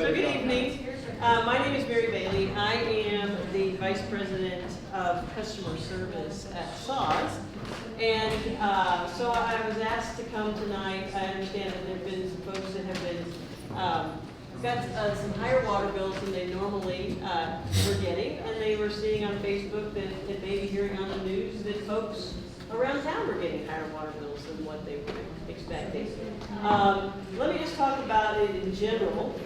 So good evening. My name is Mary Bailey. I am the Vice President of Customer Service at SAWS. And so I was asked to come tonight. I understand that there have been some folks that have been got some higher water bills than they normally were getting. And they were seeing on Facebook that maybe hearing on the news that folks around town were getting higher water bills than what they were expecting. Let me just talk about it in general.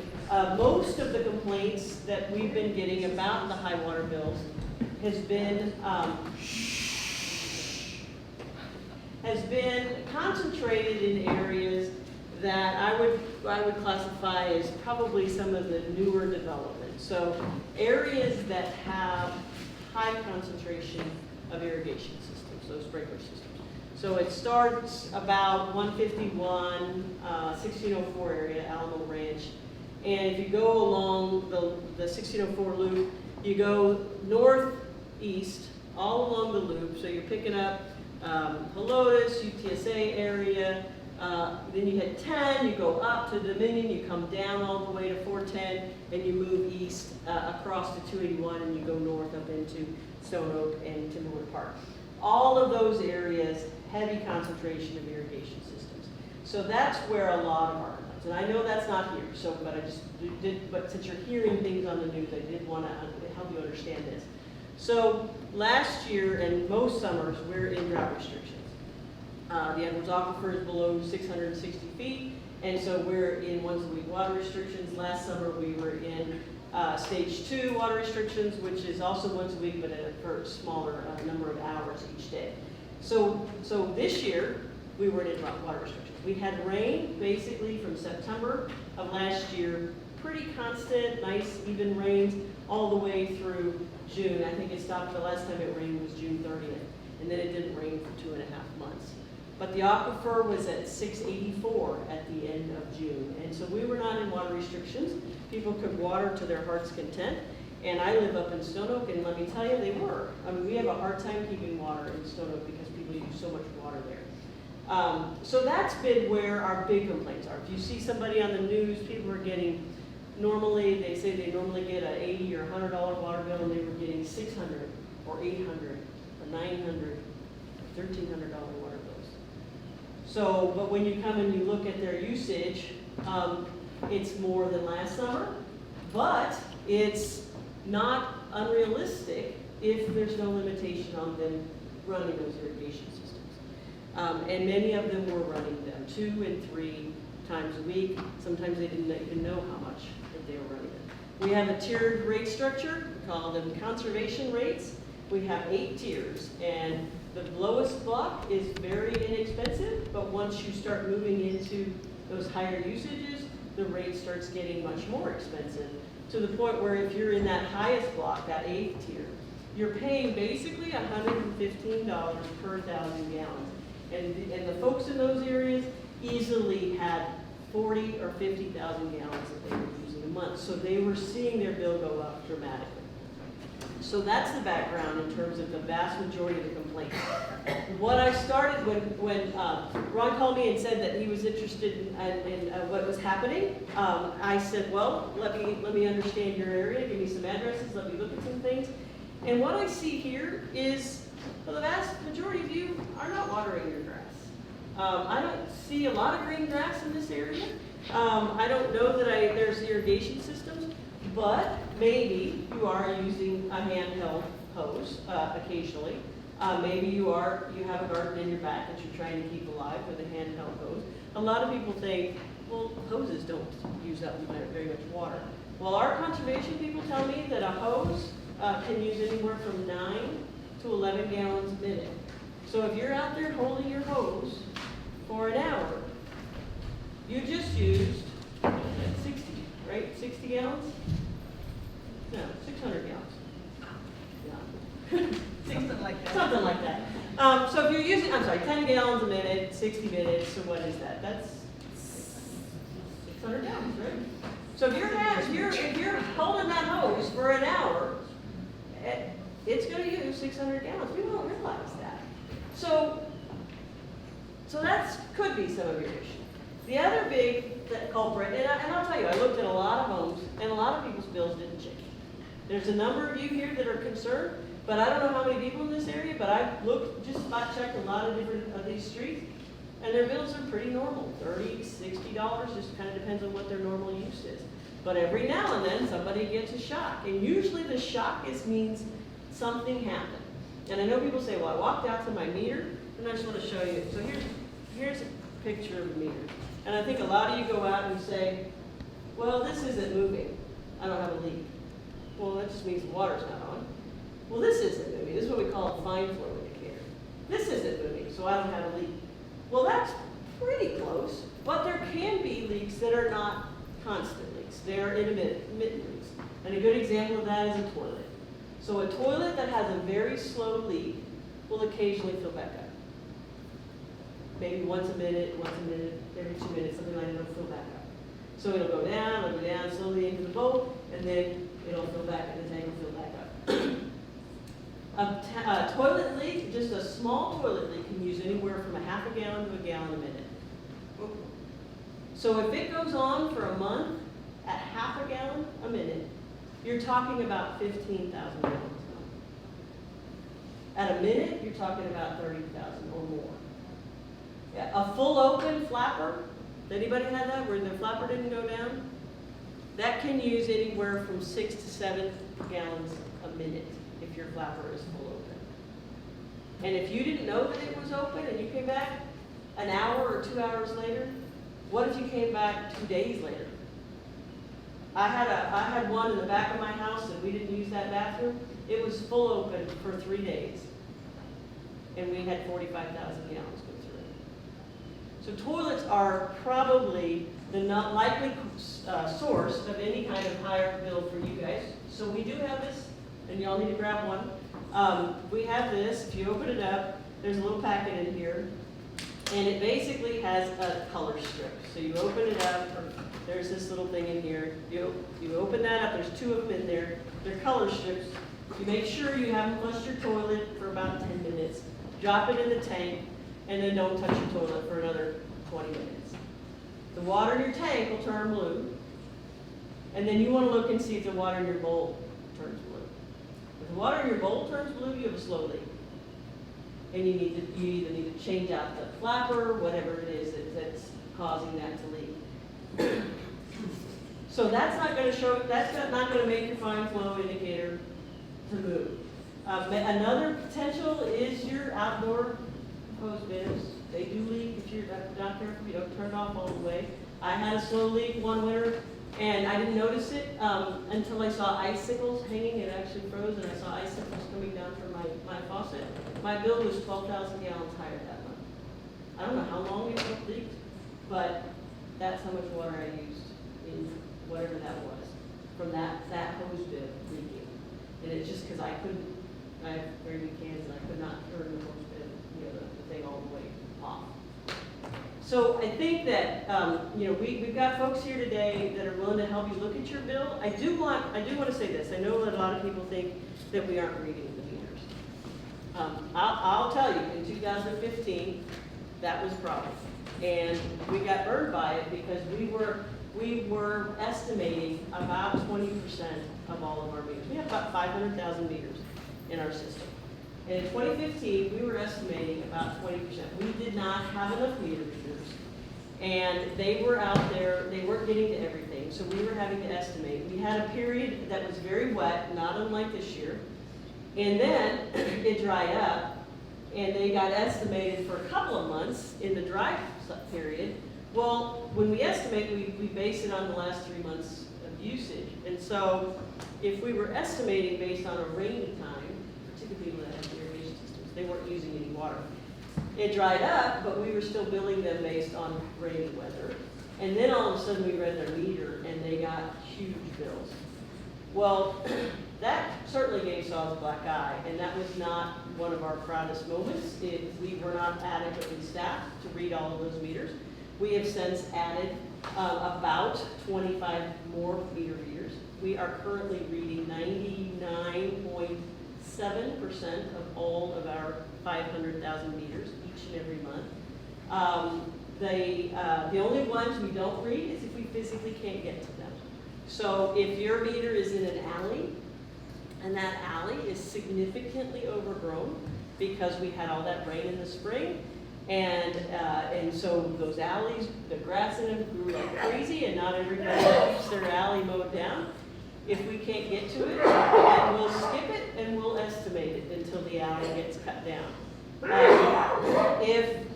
Most of the complaints that we've been getting about the high water bills has been concentrated in areas that I would classify as probably some of the newer development. So areas that have high concentration of irrigation systems, so sprinkler systems. So it starts about 151, 1604 area, Alamo Ranch. And if you go along the 1604 loop, you go northeast all along the loop. So you're picking up Helotes, UTSA area. Then you hit 10, you go up to Dominion, you come down all the way to 410, and you move east across to 281, and you go north up into Stone Oak and Timberwood Park. All of those areas, heavy concentration of irrigation systems. So that's where a lot of our and I know that's not here, so but since you're hearing things on the news, I did want to help you understand this. So last year and most summers, we're in drought restrictions. The Edwards Aquifer is below 660 feet, and so we're in once a week water restrictions. Last summer we were in stage 2 water restrictions, which is also once a week, but for a smaller number of hours each day. So this year we were in drought water restrictions. We had rain basically from September of last year, pretty constant, nice even rains all the way through June. I think it stopped, the last time it rained was June 30th, and then it didn't rain for 2.5 months. But the aquifer was at 684 at the end of June, and so we were not in water restrictions. People could water to their heart's content, and I live up in Stone Oak, and let me tell you, they were. I mean, we have a hard time keeping water in Stone Oak because people use so much water there. So that's been where our big complaints are. If you see somebody on the news, people are getting, normally, they say they normally get an $80 or $100 water bill, and they were getting $600 or $800 or $900 or $1,300 water bills. So, but when you come and you look at their usage, it's more than last summer, but it's not unrealistic if there's no limitation on them running those irrigation systems. And many of them were running them 2 and 3 times a week. Sometimes they didn't even know how much that they were running them. We have a tiered rate structure. We call them conservation rates. We have 8 tiers, and the lowest block is very inexpensive, but once you start moving into those higher usages, the rate starts getting much more expensive, to the point where if you're in that highest block, that 8th tier, you're paying basically $115 per 1,000 gallons. And the folks in those areas easily had 40 or 50,000 gallons that they were using a month. So they were seeing their bill go up dramatically. So that's the background in terms of the vast majority of the complaints. What I started when Ron called me and said that he was interested in what was happening, I said, well, let me understand your area, give me some addresses, let me look at some things. And what I see here is, well, the vast majority of you are not watering your grass. I don't see a lot of green grass in this area. I don't know that there's irrigation systems, but maybe you are using a handheld hose occasionally. Maybe you have a garden in your back that you're trying to keep alive with a handheld hose. A lot of people think, well, hoses don't use up very much water. Well, our conservation people tell me that a hose can use anywhere from 9 to 11 gallons a minute. So if you're out there holding your hose for an hour, you just used 60, right? 60 gallons? No, 600 gallons. Yeah. Something like that. Something like that. So if you're using, 10 gallons a minute, 60 minutes, so what is that? That's 600 gallons, right? So if you're holding that hose for an hour, it's going to use 600 gallons. We don't realize that. So that could be some of your issue. The other big culprit, and I'll tell you, I looked at a lot of homes There's a number of you here that are concerned, but I don't know how many people in this area, but I've looked, just spot checked a lot of different of these streets, and their bills are pretty normal, $30, $60, just kind of depends on what their normal use is. But every now and then, somebody gets a shock, and usually the shock means something happened. And I know people say, well, I walked out to my meter, and I just want to show you. So here's a picture of a meter. And I think a lot of you go out and say, well, this isn't moving. I don't have a leak. Well, that just means the water's not on. Well, this isn't moving. This is what we call a fine flow indicator. This isn't moving, so I don't have a leak. Well, that's pretty close, but there can be leaks that are not constant leaks. They're intermittent leaks. And a good example of that is a toilet. So a toilet that has a very slow leak will occasionally fill back up. Maybe once a minute, every 2 minutes, something like that, it'll fill back up. So it'll go down slowly into the boat, and then it'll fill back, and the tank will fill back up. A toilet leak, just a small toilet leak, can use anywhere from a half a gallon to a gallon a minute. So if it goes on for a month at half a gallon a minute, you're talking about 15,000 gallons a month. At a minute, you're talking about 30,000 or more. Yeah, a full open flapper, anybody had that where the flapper didn't go down? That can use anywhere from 6 to 7 gallons a minute if your flapper is full open. And if you didn't know that it was open and you came back an hour or 2 hours later, what if you came back 2 days later? I had one in the back of my house and we didn't use that bathroom. It was full open for 3 days. And we had 45,000 gallons go through it. So toilets are probably the not likely source of any kind of higher bill for you guys. So we do have this, and y'all need to grab one. We have this. If you open it up, there's a little packet in here. And it basically has a color strip. So you open it up, there's this little thing in here. You open that up, there's 2 of them in there. They're color strips. You make sure you haven't flushed your toilet for about 10 minutes. Drop it in the tank, and then don't touch your toilet for another 20 minutes. The water in your tank will turn blue, and then you want to look and see if the water in your bowl turns blue. If the water in your bowl turns blue, you have a slow leak. And you either need to change out the flapper, whatever it is that's causing that to leak. So that's not going to show. That's not going to make your fine flow indicator to move. Another potential is your outdoor hose bibs. They do leak if you're not careful. You don't turn it off all the way. I had a slow leak one winter, and I didn't notice it until I saw icicles hanging. It actually froze, and I saw icicles coming down from my faucet. My bill was 12,000 gallons higher that month. I don't know how long it leaked, but that's how much water I used in whatever that was from that hose bib leaking. And it's just because I have very big cans, and I could not turn the hose bib, the thing all the way off. So I think that we've got folks here today that are willing to help you look at your bill. I do want to say this. I know that a lot of people think that we aren't reading the meters. I'll tell you, in 2015, that was a problem, and we got burned by it because we were estimating about 20% of all of our meters. We have about 500,000 meters in our system. And in 2015, we were estimating about 20%. We did not have enough meter readers, and they were out there, they weren't getting to everything, so we were having to estimate. We had a period that was very wet, not unlike this year, and then it dried up, and they got estimated for a couple of months in the dry period. Well, when we estimate, we base it on the last 3 months of usage. And so if we were estimating based on a rainy time, particularly people that have irrigation systems, they weren't using any water. It dried up, but we were still billing them based on rainy weather. And then all of a sudden we read their meter and they got huge bills. Well, that certainly gave SAWS a black eye, and that was not one of our proudest moments. We were not adequately staffed to read all of those meters. We have since added about 25 more meter readers. We are currently reading 99.7% of all of our 500,000 meters each and every month. The only ones we don't read is if we physically can't get to them. So if your meter is in an alley And that alley is significantly overgrown because we had all that rain in the spring. And so those alleys, the grass in them grew like crazy, and not everybody keeps their alley mowed down. If we can't get to it, then we'll skip it and we'll estimate it until the alley gets cut down. If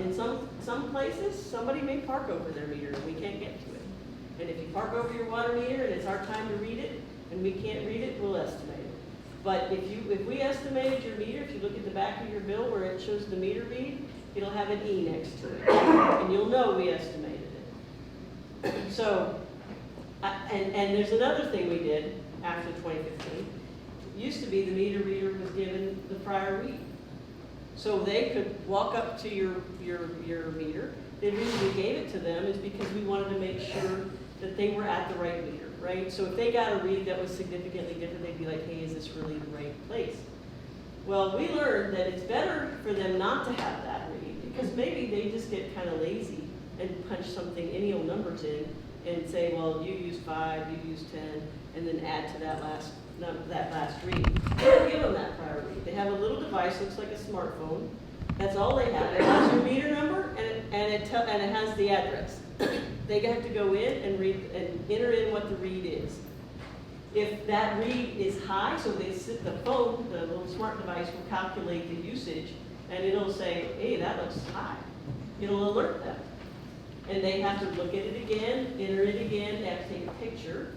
in some places, somebody may park over their meter and we can't get to it. And if you park over your water meter and it's our time to read it, and we can't read it, we'll estimate it. But if we estimated your meter, if you look at the back of your bill where it shows the meter read, it'll have an E next to it. And you'll know we estimated it. So, and there's another thing we did after 2015. It used to be the meter reader was given the prior read. So they could walk up to your meter. The reason we gave it to them is because we wanted to make sure that they were at the right meter, right? So if they got a read that was significantly different, they'd be like, hey, is this really the right place? Well, we learned that it's better for them not to have that read because maybe they just get kind of lazy and punch something, any old numbers in, and say, well, you use 5, you use 10, and then add to that last read. We don't give them that prior read. They have a little device, looks like a smartphone. That's all they have. It has your meter number and it has the address. They have to go in and read and enter in what the read is. If that read is high, so the phone, the little smart device, will calculate the usage, and it'll say, hey, that looks high. It'll alert them. And they have to look at it again, enter it again, they have to take a picture.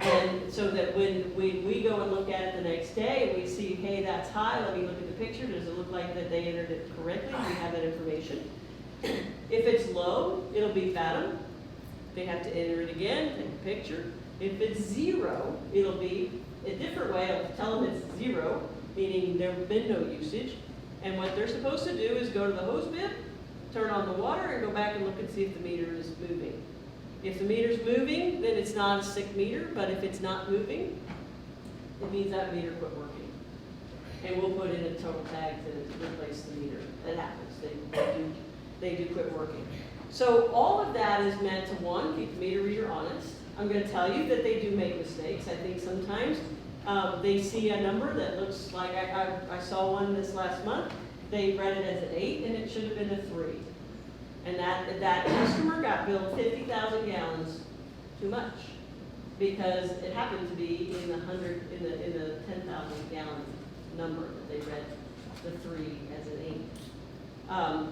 And so that when we go and look at it the next day and we see, hey, that's high, let me look at the picture, does it look like that they entered it correctly? We have that information. If it's low, it'll be phantom. They have to enter it again, take a picture. If it's 0, it'll be a different way. I'll tell them it's 0, meaning there's been no usage. And what they're supposed to do is go to the hose bib, turn on the water, and go back and look and see if the meter is moving. If the meter's moving, then it's not a sick meter, but if it's not moving, it means that meter quit working. And we'll put in a total tag to replace the meter. That happens. They do quit working. So all of that is meant to, one, keep the meter reader honest. I'm going to tell you that they do make mistakes. I think sometimes they see a number that looks like, I saw one this last month. They read it as an 8 and it should have been a 3. And that customer got billed 50,000 gallons too much because it happened to be in the 10,000 gallon number that they read the 3 as an 8.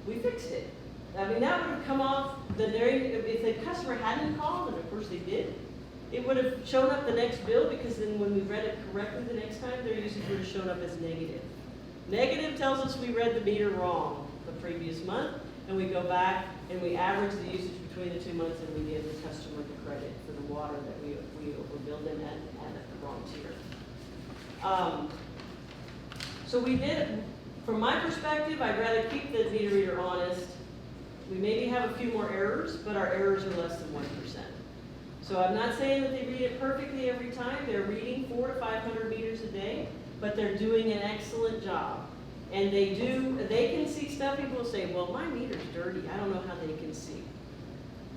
We fixed it. I mean, that would have come off if the customer hadn't called, and of course they did, it would have shown up the next bill because then when we read it correctly the next time, their usage would have shown up as negative. Negative tells us we read the meter wrong the previous month. And we go back and we average the usage between the 2 months and we give the customer the credit for the water that we overbilled them at the wrong tier. So we did, from my perspective, I'd rather keep the meter reader honest. We maybe have a few more errors, but our errors are less than 1%. So I'm not saying that they read it perfectly every time. They're reading 400 to 500 meters a day, but they're doing an excellent job. And they can see stuff. People will say, well, my meter's dirty. I don't know how they can see.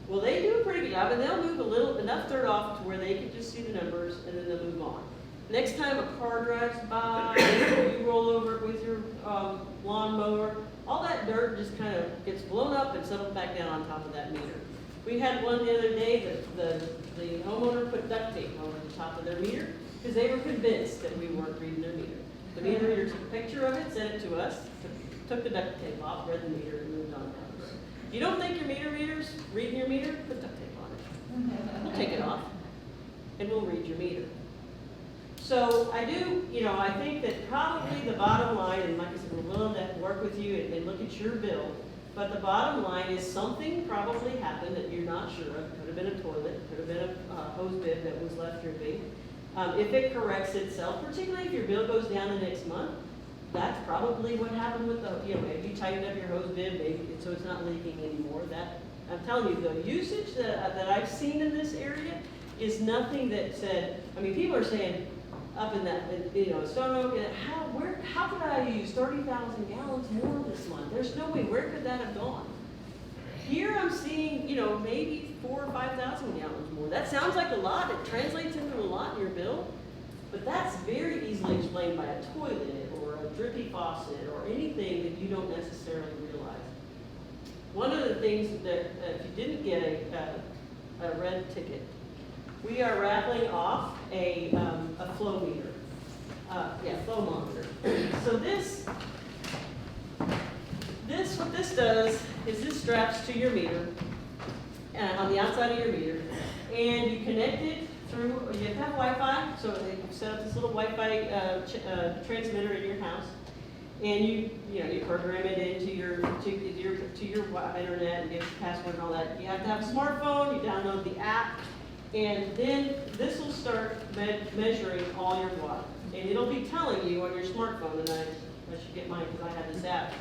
Well, they do a pretty good job, and they'll move enough dirt off to where they can just see the numbers, and then they'll move on. Next time a car drives by, you roll over it with your lawnmower, all that dirt just kind of gets blown up and settles back down on top of that meter. We had one the other day that the homeowner put duct tape over the top of their meter because they were convinced that we weren't reading their meter. The meter reader took a picture of it, sent it to us, took the duct tape off, read the meter, and moved on down the road. If you don't think your meter reader's reading your meter, put duct tape on it. We'll take it off, and we'll read your meter. So I think that probably the bottom line, and like I said, we're willing to work with you and look at your bill, but the bottom line is something probably happened that you're not sure of. Could have been a toilet, could have been a hose bib that was left dripping. If it corrects itself, particularly if your bill goes down the next month, that's probably what happened with maybe you tightened up your hose bib, so it's not leaking anymore. I'm telling you, the usage that I've seen in this area is nothing that said, people are saying up in that, Stone Oak, how could I use 30,000 gallons more this month? There's no way, where could that have gone? Here I'm seeing, maybe 4,000 or 5,000 gallons more. That sounds like a lot. It translates into a lot in your bill. But that's very easily explained by a toilet or a drippy faucet or anything that you don't necessarily realize. One of the things that, if you didn't get a red ticket, we are raffling off a flow meter. Flow monitor. So what this does is this straps to your meter, on the outside of your meter, and you connect it through, you have to have Wi-Fi, so they set up this little Wi-Fi transmitter in your house, and you program it into your internet and get your password and all that. You have to have a smartphone, you download the app, and then this will start measuring all your water. And it'll be telling you on your smartphone, and I should get mine because I have this app.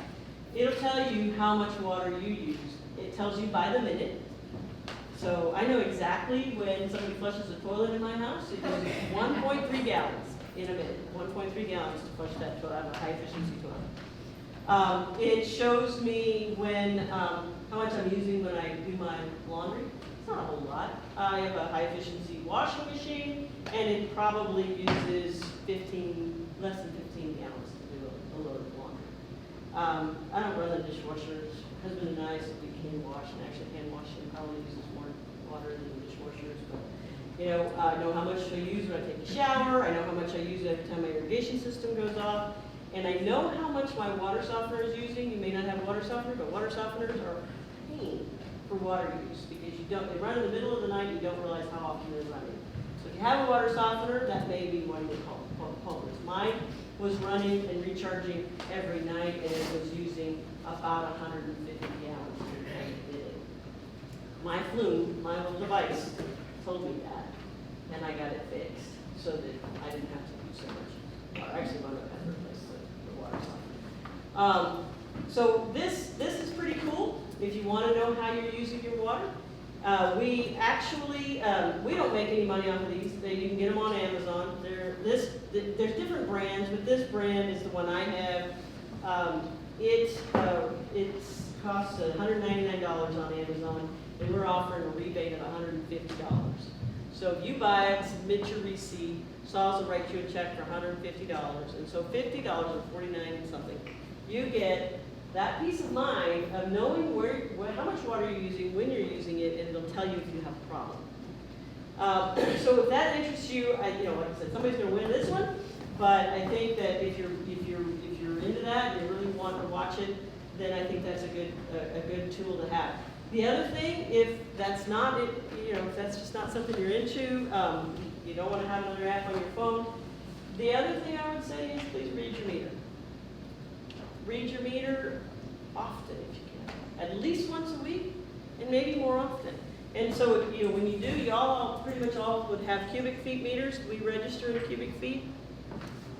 It'll tell you how much water you use. It tells you by the minute. So I know exactly when somebody flushes the toilet in my house, it uses 1.3 gallons in a minute. 1.3 gallons to flush that toilet. I have a high efficiency toilet. It shows me when how much I'm using when I do my laundry. It's not a whole lot. I have a high efficiency washing machine, and it probably uses less than 15 gallons to do a load of laundry. I don't run the dishwasher. Husband and I, so we can wash, and actually hand washing probably uses more water than dishwashers, but I know how much I use when I take a shower, I know how much I use every time my irrigation system goes off, and I know how much my water softener is using. You may not have a water softener, but water softeners are a pain for water use, because they run in the middle of the night, you don't realize how often they're running. So if you have a water softener, that may be one of the culprits. Mine was running and recharging every night, and it was using about 150 gallons per day. My flume, my little device, told me that, and I got it fixed so that I didn't have to use so much water. Actually, wound up having to replace the water softener. So this is pretty cool if you want to know how you're using your water. We actually, we don't make any money off of these. You can get them on Amazon. There's different brands, but this brand is the one I have. It costs $199 on Amazon, and we're offering a rebate of $150. So if you buy it, submit your receipt, SAWS will write you a check for $150, and so $50 or $49 something, you get that peace of mind of knowing how much water you're using, when you're using it, and it'll tell you if you have a problem. So if that interests you, like I said, somebody's going to win this one. But I think that if you're into that and you really want to watch it, then I think that's a good tool to have. The other thing, if that's not it, if that's just not something you're into, you don't want to have another app on your phone. The other thing I would say is please read your meter. Read your meter often if you can, at least once a week, and maybe more often. And so, when you do, you all pretty much all would have cubic feet meters. We register in cubic feet.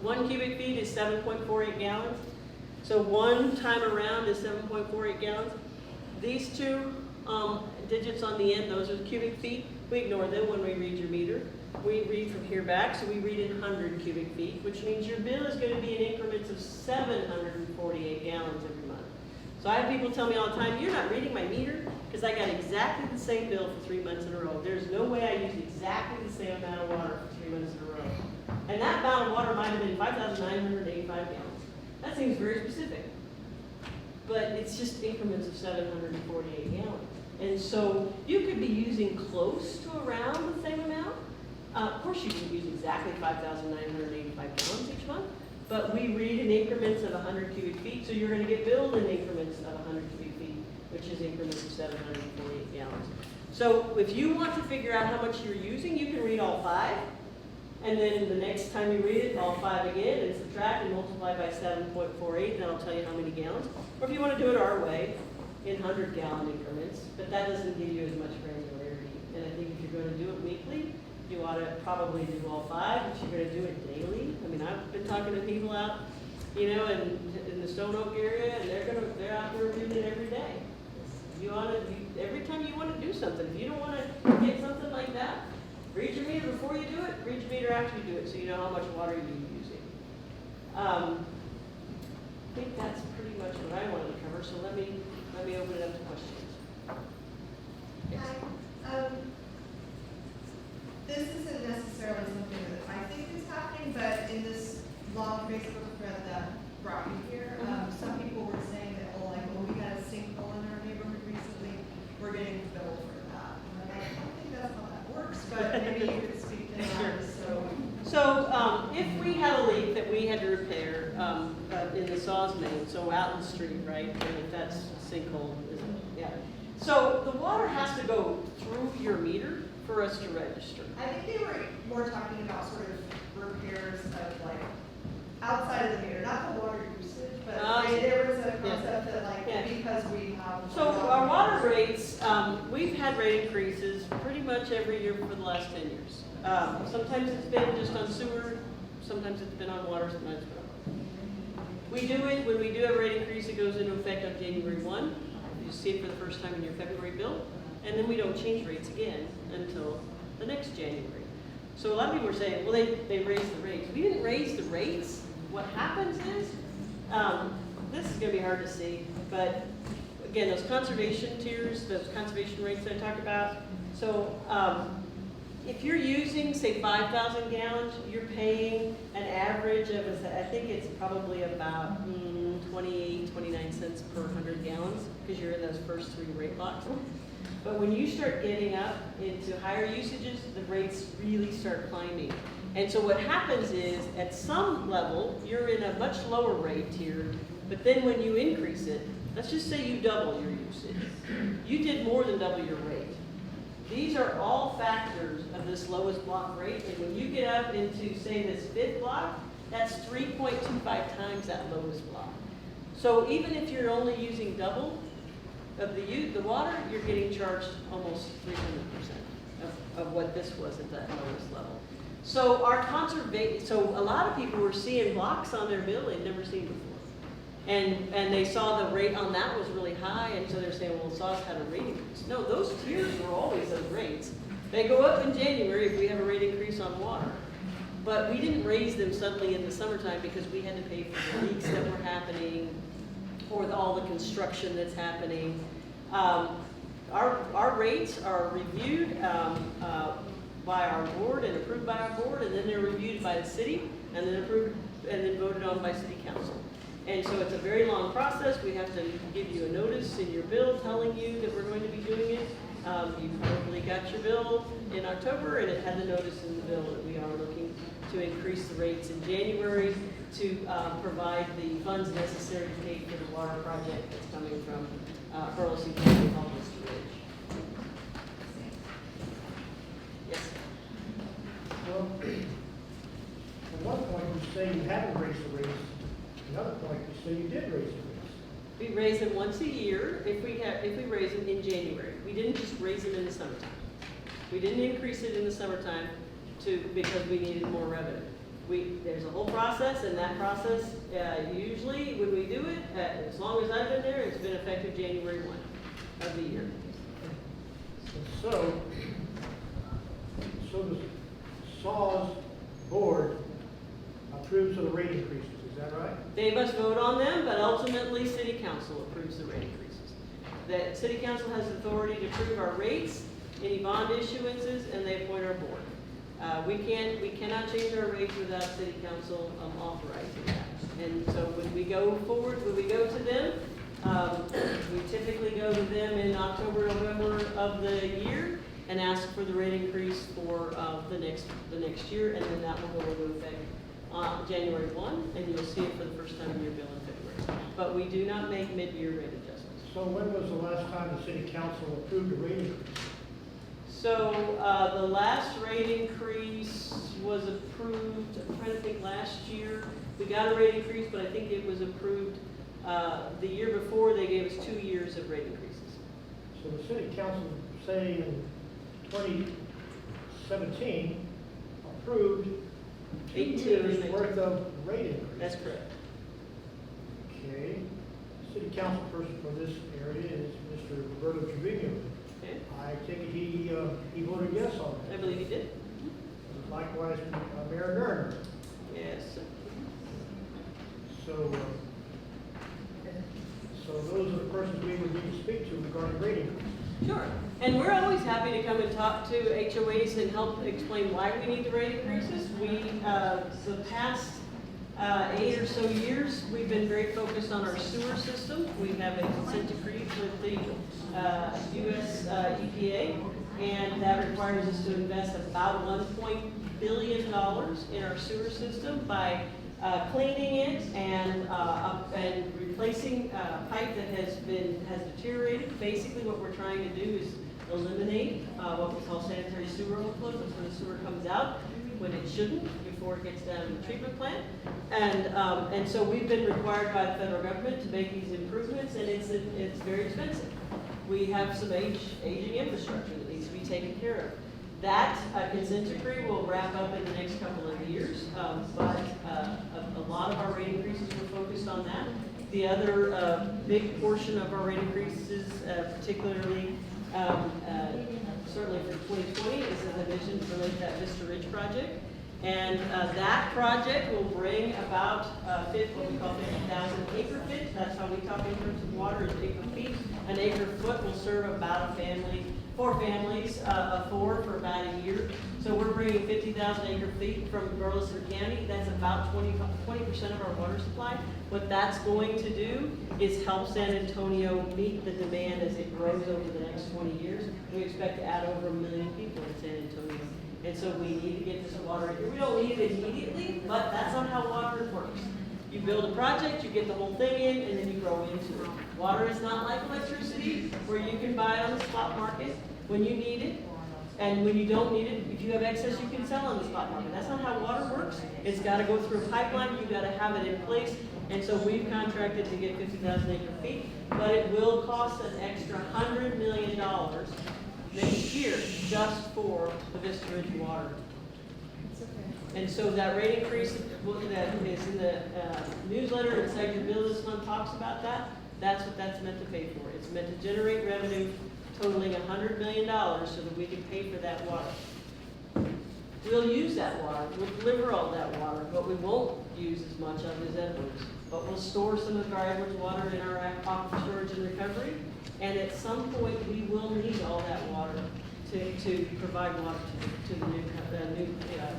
1 cubic feet is 7.48 gallons. So one time around is 7.48 gallons. These two digits on the end, those are cubic feet. We ignore them when we read your meter. We read from here back, so we read in 100 cubic feet, which means your bill is going to be in increments of 748 gallons every month. So I have people tell me all the time, you're not reading my meter, because I got exactly the same bill for 3 months in a row. There's no way I used exactly the same amount of water for 3 months in a row. And that amount of water might have been 5,985 gallons. That seems very specific. But it's just increments of 748 gallons. And so you could be using close to around the same amount. Of course, you can use exactly 5,985 gallons each month, but we read in increments of 100 cubic feet, so you're going to get billed in increments of 100 cubic feet, which is increments of 748 gallons. So if you want to figure out how much you're using, you can read all 5, and then the next time you read it, all 5 again, and subtract and multiply by 7.48, and that'll tell you how many gallons. Or if you want to do it our way, in 100-gallon increments, but that doesn't give you as much granularity. And I think if you're going to do it weekly, you ought to probably do all 5. If you're going to do it daily, I mean, I've been talking to people out, in the Stone Oak area, and they're out there reading it every day. Every time you want to do something, if you don't want to get something like that, read your meter before you do it, read your meter after you do it, so you know how much water you're using. I think that's pretty much what I wanted to cover, so let me open it up to questions. Yes. Hi. This isn't necessarily something that I think is happening long Facebook thread that brought me here, some people were saying that, oh, like, well, we got a sinkhole in our neighborhood recently, we're getting billed for that. And I'm like, I don't think that's how that works, but maybe you could speak to that, So if we had a leak that we had to repair in the SAWS main, so out in the street, right, and if that's a sinkhole, yeah. So the water has to go through your meter for us to register. I think they were more talking about sort of repairs of like outside of the meter, not the water usage, but there was a concept that like because we have. So our water rates, we've had rate increases pretty much every year for the last 10 years. Sometimes it's been just on sewer, sometimes it's been on water, sometimes it's been on water. We do it, when we do have a rate increase, it goes into effect on January 1. You see it for the first time in your February bill, and then we don't change rates again until the next January. So a lot of people are saying, well, they raised the rates. We didn't raise the rates. What happens is, this is going to be hard to see, but again, those conservation tiers, those conservation rates that I talked about. So if you're using, say, 5,000 gallons, you're paying an average of, I think it's probably about 28, 29 cents per 100 gallons, because you're in those first 3 rate blocks. But when you start getting up into higher usages, the rates really start climbing. And so what happens is, at some level, you're in a much lower rate tier, but then when you increase it, let's just say you double your usage. You did more than double your rate. These are all factors of this lowest block rate, and when you get up into, say, this 5th block, that's 3.25 times that lowest block. So even if you're only using double of the water, you're getting charged almost 300% of what this was at that lowest level. So so a lot of people were seeing blocks on their bill they'd never seen before. And they saw the rate on that was really high, and so they're saying, well, SAWS had a rate increase. No, those tiers were always those rates. They go up in January if we have a rate increase on water. But we didn't raise them suddenly in the summertime because we had to pay for the leaks that were happening, or all the construction that's happening. Our rates are reviewed by our board and approved by our board, and then they're reviewed by the city, and then approved and then voted on by city council. And so it's a very long process. We have to give you a notice in your bill telling you that we're going to be doing it. You probably got your bill in October, and it had the notice in the bill that we are looking to increase the rates in January to provide the funds necessary to pay for the water project that's coming from Burleson County Hall Ridge. Yes. Well, at one point you say you haven't raised the rates. Another point you say you did raise the rates. We raise them once a year if we raise them in January. We didn't just raise them in the summertime. We didn't increase it in the summertime because we needed more revenue. There's a whole process, and that process, usually when we do it, as long as I've been there, it's been effective January 1 of the year. So the SAWS board approves of the rate increases, is that right? They must vote on them, but ultimately City Council approves the rate increases. The City Council has authority to approve our rates, any bond issuances, and they appoint our board. We cannot change our rates without City Council authorizing that. And so when we go to them, we typically go to them in October, November of the year and ask for the rate increase for the next year, and then that will go into effect on January 1, and you'll see it for the first time in your bill in February. But we do not make mid-year rate adjustments. So when was the last time the City Council approved a rate increase? So the last rate increase was approved, I'm trying to think, last year. We got a rate increase, but I think it was approved the year before. They gave us 2 years of rate increases. So the City Council, say in 2017, approved 2 years worth of rate increase. That's correct. Okay. City Council person for this area is Mr. Roberto Trevino. Okay. I take it he voted yes on that. I believe you did. Likewise, Mayor Gerner. Yes. So those are the persons we would need to speak to regarding rate increase. Sure. And we're always happy to come and talk to HOAs and help explain why we need the rate increases. The past 8 or so years, we've been very focused on our sewer system. We have a consent decree with the US EPA, and that requires us to invest about $1 billion in our sewer system by cleaning it and replacing pipe that has deteriorated. Basically, what we're trying to do is eliminate what we call sanitary sewer overflow. That's when the sewer comes out when it shouldn't, before it gets down to the treatment plant. And so we've been required by the federal government to make these improvements, and it's very expensive. We have some aging infrastructure that needs to be taken care of. That consent decree will wrap up in the next couple of years, but a lot of our rate increases were focused on that. The other big portion of our rate increases, particularly certainly for 2020, is, as I mentioned, related to that Vista Ridge project. And that project will bring about what we call 50,000 acre feet. That's how we talk in terms of water, is acre feet. An acre foot will serve about a family, 4 families of 4 for about a year. So we're bringing 50,000 acre feet from Burleson County. That's about 20% of our water supply. What that's going to do is help San Antonio meet the demand as it grows over the next 20 years. We expect to add over 1 million people in San Antonio. And so we need to get this water here. We don't need it immediately, but that's not how water works. You build a project, you get the whole thing in, and then you grow into it. Water is not like electricity, where you can buy it on the spot market when you need it. And when you don't need it, if you have excess, you can sell on the spot market. That's not how water works. It's got to go through a pipeline. You've got to have it in place. And so we've contracted to get 50,000 acre feet, but it will cost an extra $100 million next year just for the Vista Ridge water. And so that rate increase that is in the newsletter and Second Bill this month talks about that. That's what that's meant to pay for. It's meant to generate revenue totaling $100 million so that we can pay for that water. We'll use that water, we'll deliver all that water. What we won't use as much of is Edwards. But we'll store some of our Edwards water in our aquifer storage and recovery. And at some point, we will need all that water to provide water to the new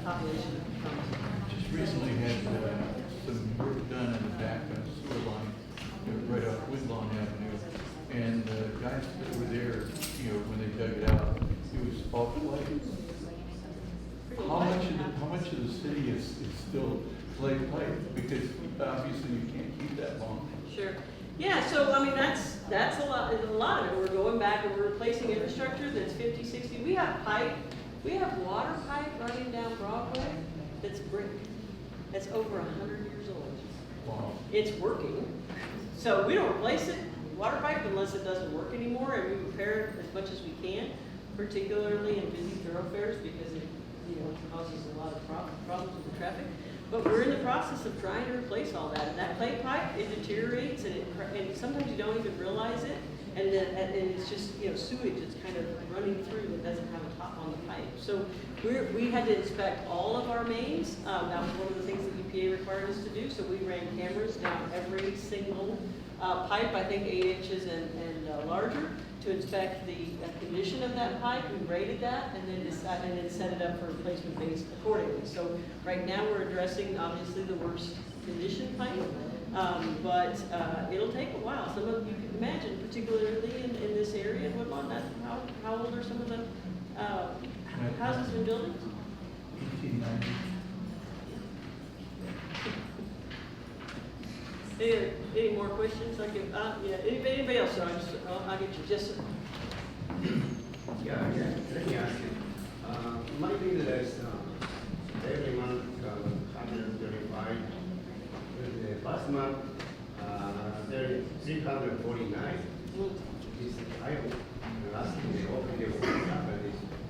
population that comes. Just recently had some work done in the back of the sewer line, right off Woodlawn Avenue. And the guys that were there, when they dug it out, it was all clay. How much of the city is still clay pipe? Because obviously you can't keep that long. Sure. Yeah, so I mean, that's a lot of it. We're going back and we're replacing infrastructure that's 50, 60. We have water pipe running down Broadway that's brick. That's over 100 years old. Wow. It's working. So we don't replace it, water pipe, unless it doesn't work anymore, and we repair it as much as we can, particularly in busy thoroughfares because it causes a lot of problems with the traffic. But we're in the process of trying to replace all that. And that clay pipe, it deteriorates, and sometimes you don't even realize it. And it's just sewage that's kind of running through that doesn't have a top on the pipe. So we had to inspect all of our mains. That was one of the things that EPA required us to do. So we ran cameras down every single pipe, I think 8 inches and larger, to inspect the condition of that pipe. We rated that and then set it up for replacement based accordingly. So right now we're addressing obviously the worst condition pipe, but it'll take a while. Some of you can imagine, particularly in this area in Woodlawn, how old are some of the houses and buildings? 1890. Any more questions? Anybody else? I'll get you. Just Yeah, let me ask you. My business, every month, 135. The past month, 349. I last day open the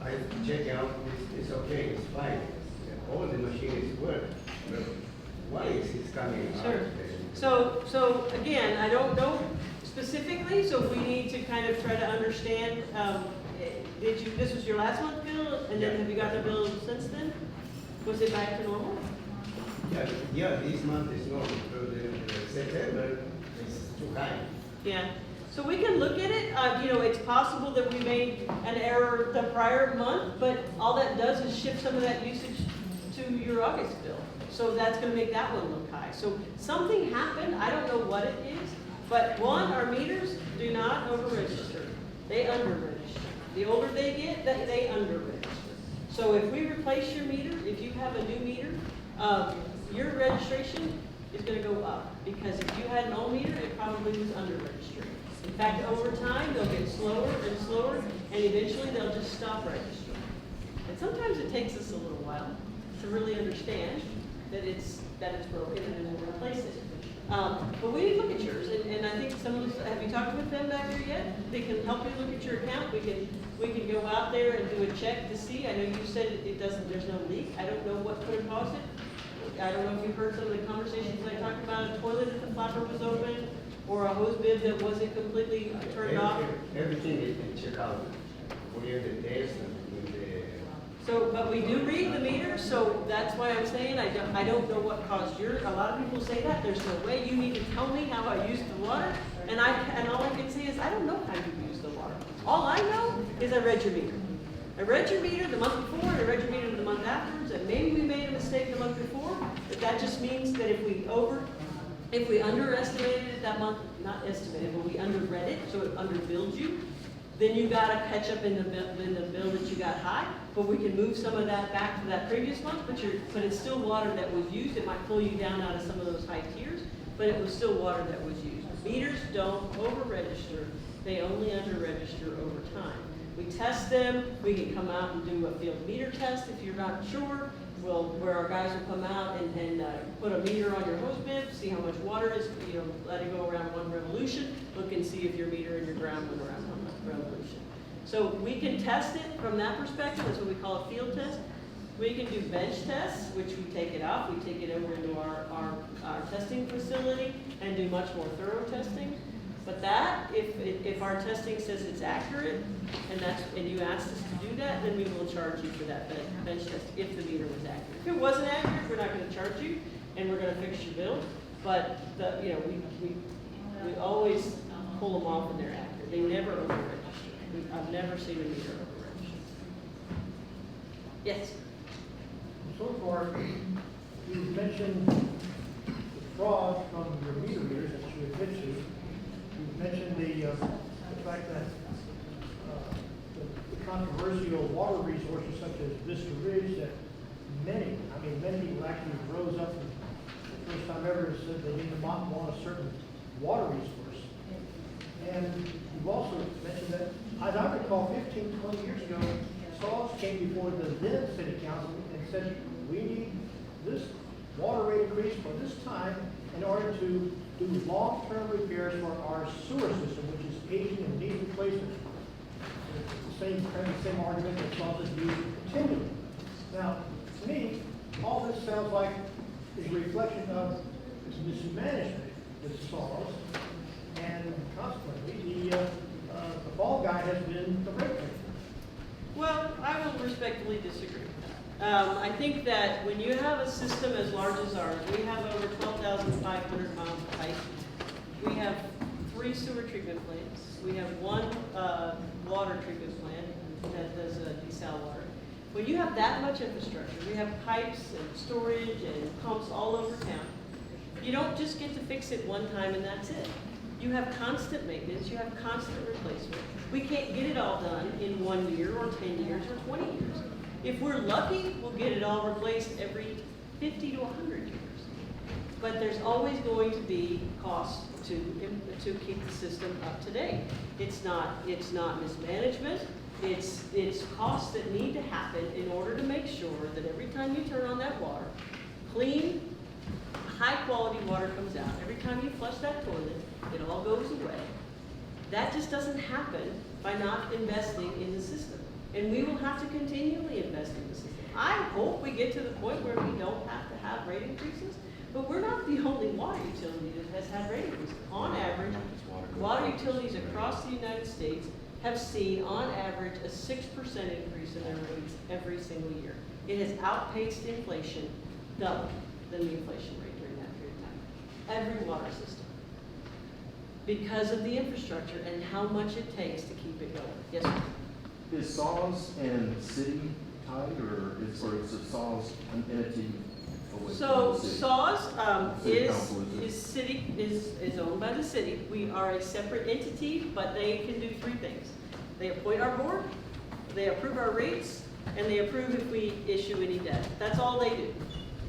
I check out, it's okay, it's fine. All the machines work. But why is it coming out? Sure. So again, I don't know specifically, so we need to kind of try to understand, this was your last month bill, and then have you gotten a bill since then? Was it back to normal? Yeah, this month is normal. September is too high. Yeah, so we can look at it. It's possible that we made an error the prior month, but all that does is shift some of that usage to your August bill. So that's gonna make that one look high. So something happened, I don't know what it is, but one, our meters do not over-register. They under-register. The older they get, they under-register. So if we replace your meter, if you have a new meter, your registration is gonna go up. Because if you had an old meter, it probably was under-registered. In fact, over time, they'll get slower and slower, and eventually they'll just stop registering. And sometimes it takes us a little while to really understand that it's broken and then we'll replace it. But we need to look at yours, and I think some of us, have you talked with them back there yet? They can help you look at your account. We can go out there and do a check to see. I know you said it doesn't, there's no leak. I don't know what could have caused it. I don't know if you've heard some of the conversations I talked about, a toilet that the flapper was open, or a hose bib that wasn't completely turned off. Everything is in check out. We have the test and the. So, but we do read the meter, so that's why I'm saying I don't know what caused your, a lot of people say that, there's no way, you need to tell me how I used the water, and all I can say is, I don't know how you use the water. All I know is I read your meter. I read your meter the month before, and I read your meter the month afterwards, and maybe we made a mistake the month before, but that just means that if we underestimated it that month, not estimated, but we underread it, so it underbilled you, then you gotta catch up in the bill that you got high, but we can move some of that back to that previous month, but it's still water that was used. It might pull you down out of some of those high tiers, but it was still water that was used. Meters don't over-register, they only under-register over time. We test them, we can come out and do a field meter test if you're not sure, where our guys will come out and put a meter on your hose bib, see how much water is, let it go around one revolution, look and see if your meter and your ground went around one revolution. So we can test it from that perspective, that's what we call a field test. We can do bench tests, which we take it off, we take it over into our testing facility and do much more thorough testing. But that, if our testing says it's accurate, and you asked us to do that, then we will charge you for that bench test if the meter was accurate. If it wasn't accurate, we're not gonna charge you, and we're gonna fix your bill. But we always pull them off when they're accurate. They never over-register. I've never seen a meter over-register. Yes? So far, you've mentioned the fraud from your meters that you admit to. You've mentioned the fact that the controversial water resources such as Vista Ridge that many people actually rose up and the first time ever said they did not want a certain water resource. And you've also mentioned that, as I recall, 15, 20 years ago, SAWS came before the then city council and said, we need this water rate increase for this time in order to do long-term repairs for our sewer system, which is aging and needs replacement. It's the same argument that SAWS is used continually. Now, to me, all this sounds like is a reflection of mismanagement with SAWS, and consequently, the ball guy has been the rate maker. Well, I will respectfully disagree. I think that when you have a system as large as ours, we have over 12,500 miles of pipe. We have 3 sewer treatment plants. We have 1 water treatment plant that does desal water. When you have that much infrastructure, we have pipes and storage and pumps all over town. You don't just get to fix it one time and that's it. You have constant maintenance, you have constant replacement. We can't get it all done in 1 year or 10 years or 20 years. If we're lucky, we'll get it all replaced every 50 to 100 years. But there's always going to be costs to keep the system up to date. It's not mismanagement, it's costs that need to happen in order to make sure that every time you turn on that water, clean, high quality water comes out. Every time you flush that toilet, it all goes away. That just doesn't happen by not investing in the system. And we will have to continually invest in the system. I hope we get to the point where we don't have to have rate increases, but we're not the only water utility that has had rate increases. On average, water utilities across the United States have seen, on average, a 6% increase in their rates every single year. It has outpaced inflation, double than the inflation rate during that period of time. Every water system. Because of the infrastructure and how much it takes to keep it going. Yes, sir? Is SAWS and city tied, or is the SAWS an entity away So from the city? SAWS City is, council is owned by the city. We are a separate entity, but they can do three things. They appoint our board, they approve our rates, and they approve if we issue any debt. That's all they do.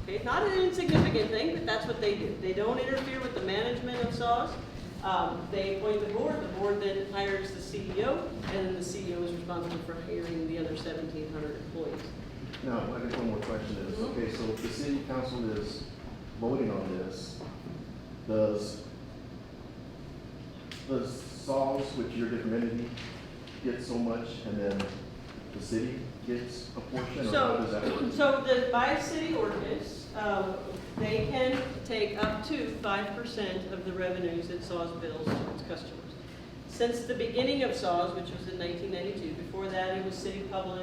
Okay, not an insignificant thing, but that's what they do. They don't interfere with the management of SAWS. They appoint the board then hires the CEO, and then the CEO is responsible for hiring the other 1,700 employees. Now, I guess one more question is, okay, so if the city council is voting on this, does SAWS, which you're a different entity, get so much, and then the city gets a portion, or how does that work? So by city ordinance, they can take up to 5% of the revenues that SAWS bills to its customers. Since the beginning of SAWS, which was in 1992, before that it was city water,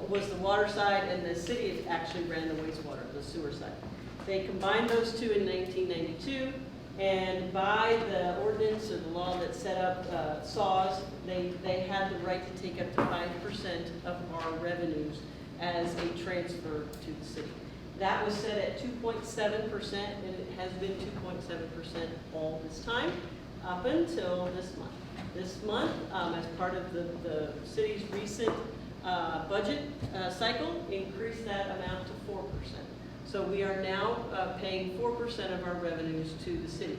was the water side, and the city actually ran the wastewater, the sewer side. They combined those two in 1992, and by the ordinance or the law that set up SAWS, they had the right to take up to 5% of our revenues as a transfer to the city. That was set at 2.7%, and it has been 2.7% all this time, up until this month. This month, as part of the city's recent budget cycle, increased that amount to 4%. So we are now paying 4% of our revenues to the city.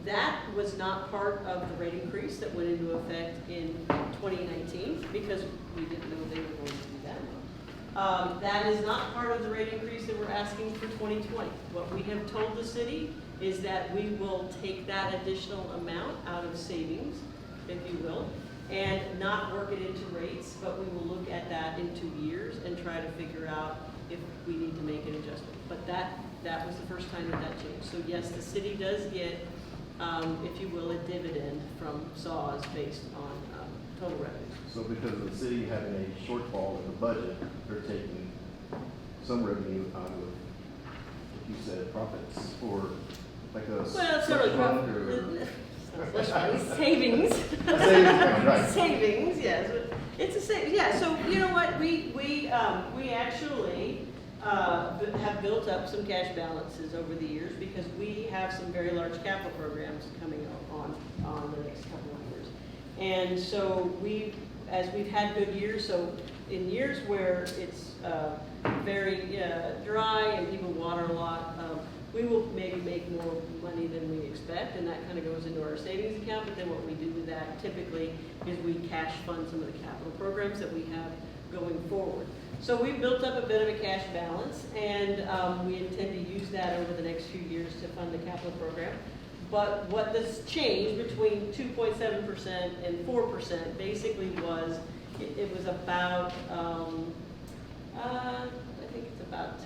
That was not part of the rate increase that went into effect in 2019, because we didn't know they were going to do that. That is not part of the rate increase that we're asking for 2020. What we have told the city is that we will take that additional amount out of savings, if you will, and not work it into rates, but we will look at that in 2 years and try to figure out if we need to make an adjustment. But that was the first time that changed. So yes, the city does get, if you will, a dividend from SAWS based on total revenues. So because of the city having a shortfall in the budget, they're taking some revenue out of, like you said, profits, or like a. Well, it's not really fund, profit. Savings. A savings account, right. Savings, yes. It's a savings, yeah. So you know what? We actually have built up some cash balances over the years because we have some very large capital programs coming on the next couple of years. And so as we've had good years, so in years where it's very dry and people water a lot, we will maybe make more money than we expect, and that kind of goes into our savings account. But then what we do with that typically is we cash fund some of the capital programs that we have going forward. So we've built up a bit of a cash balance, and we intend to use that over the next few years to fund the capital program. But what this change between 2.7% and 4% basically was, it was about, I think it's about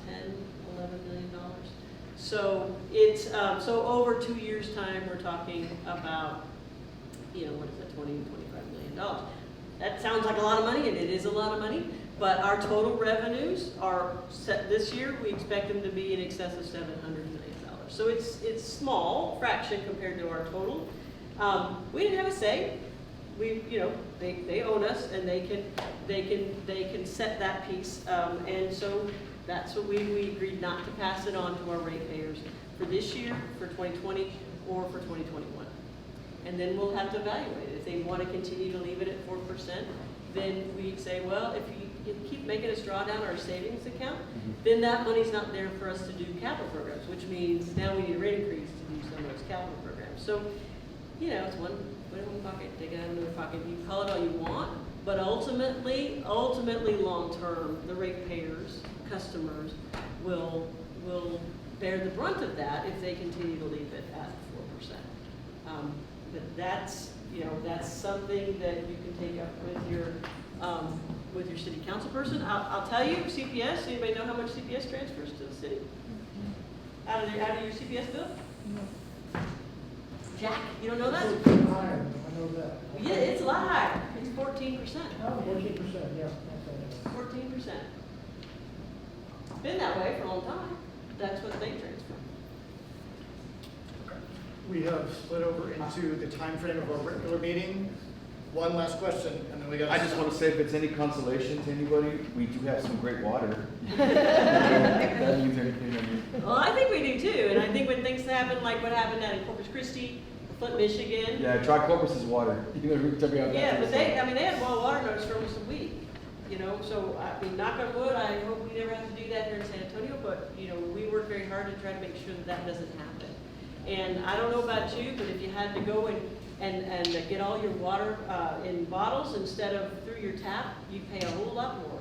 $11 million. So it's, so over 2 years' time, we're talking about, what is it, $20 to $25 million. That sounds like a lot of money, and it is a lot of money, but our total revenues are set this year, we expect them to be in excess of $700 million. So it's small fraction compared to our total. We didn't have a say. They own us, and they can set that piece. And so that's what we agreed not to pass it on to our ratepayers for this year, for 2020, or for 2021. And then we'll have to evaluate it. If they want to continue to leave it at 4%, then we'd say, well, if you keep making us draw down our savings account, then that money's not there for us to do capital programs, which means now we need a rate increase to do some of those capital programs. So, it's one in one pocket, take it out of another pocket. You can call it all you want, but ultimately, long term, the ratepayers, customers, will bear the brunt of that if they continue to leave it at 4%. But that's something that you can take up with your city council person. I'll tell you, CPS. Anybody know how much CPS transfers to the city out of your CPS bill? No. Jack, you don't know that? It's higher, I know that. Yeah, it's a lot higher. It's 14%. Oh, 14%, yeah. 14%. Been that way for a long time. That's what they transfer. We have split over into the time frame of our regular meeting. one last question, and then we got. I just want to say, if it's any consolation to anybody, we do have some great water. If that means anything, I mean. Well, I think we do too, and I think when things happen, like what happened down in Corpus Christi, Flint, Michigan. Yeah, try Corpus's water. You know, tell me how that Yeah, but tastes. they had boil water notice for almost a week, you know, so, I mean, knock on wood, I hope we never have to do that here in San Antonio, but, you know, we work very hard to try to make sure that that doesn't happen. And I don't know about you, but if you had to go and get all your water, in bottles instead of through your tap, you'd pay a whole lot more.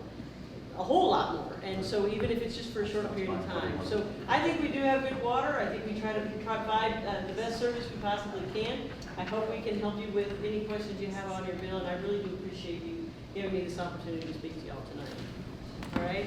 A whole lot more, and so even if it's just for a short period of time. So I think we do have good water, I think we try to provide the best service we possibly can. I hope we can help you with any questions you have on your bill, and I really do appreciate you giving me this opportunity to speak to y'all tonight. All right?